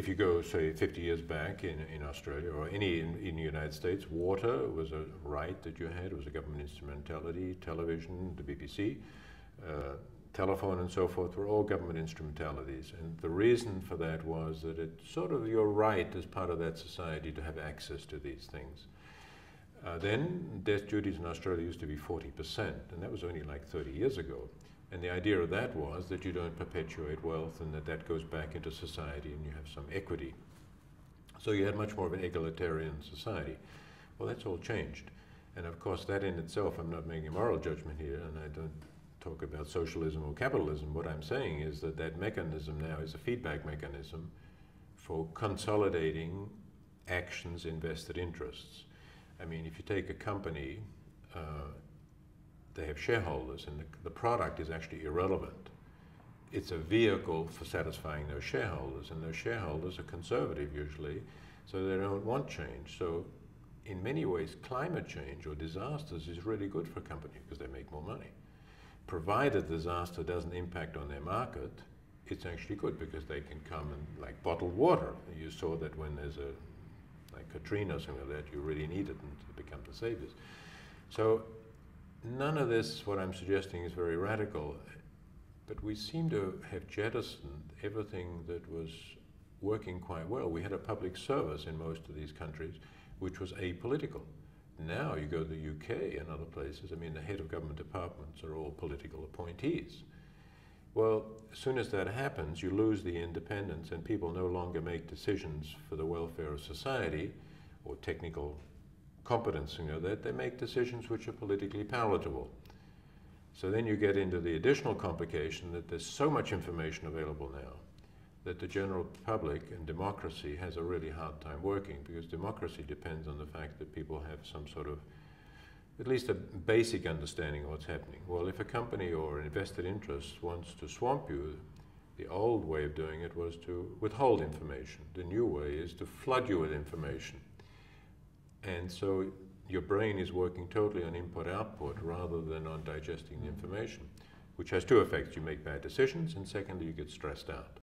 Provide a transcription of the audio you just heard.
if you go, say, 50 years back in Australia or in the United States, water was a right that you had. It was a government instrumentality. Television, the BBC, telephone and so forth were all government instrumentalities. And the reason for that was that it's sort of your right as part of that society to have access to these things. Then death duties in Australia used to be 40%, and that was only like 30 years ago. And the idea of that was that you don't perpetuate wealth and that that goes back into society and you have some equity. So you had much more of an egalitarian society. Well, that's all changed. And of course, that in itself, I'm not making a moral judgment here, and I don't talk about socialism or capitalism. What I'm saying is that that mechanism now is a feedback mechanism for consolidating actions in vested interests. I mean, if you take a company, they have shareholders, and the product is actually irrelevant. It's a vehicle for satisfying those shareholders, and those shareholders are conservative usually, so they don't want change. So in many ways, climate change or disasters is really good for a company because they make more money. Provided disaster doesn't impact on their market, it's actually good because they can come and, like bottled water. You saw that when there's like Katrina or something like that, you really need it and to become the saviors. So none of this, what I'm suggesting, is very radical, but we seem to have jettisoned everything that was working quite well. We had a public service in most of these countries which was apolitical. Now you go to the UK and other places, I mean, the head of government departments are all political appointees. Well, as soon as that happens, you lose the independence and people no longer make decisions for the welfare of society or technical competence, that they make decisions which are politically palatable. So then you get into the additional complication that there's so much information available now that the general public and democracy has a really hard time working, because democracy depends on the fact that people have some sort of, at least a basic understanding of what's happening. Well, if a company or an invested interest wants to swamp you, the old way of doing it was to withhold information. The new way is to flood you with information. And so your brain is working totally on input-output rather than on digesting the information, which has two effects. You make bad decisions, and secondly, you get stressed out.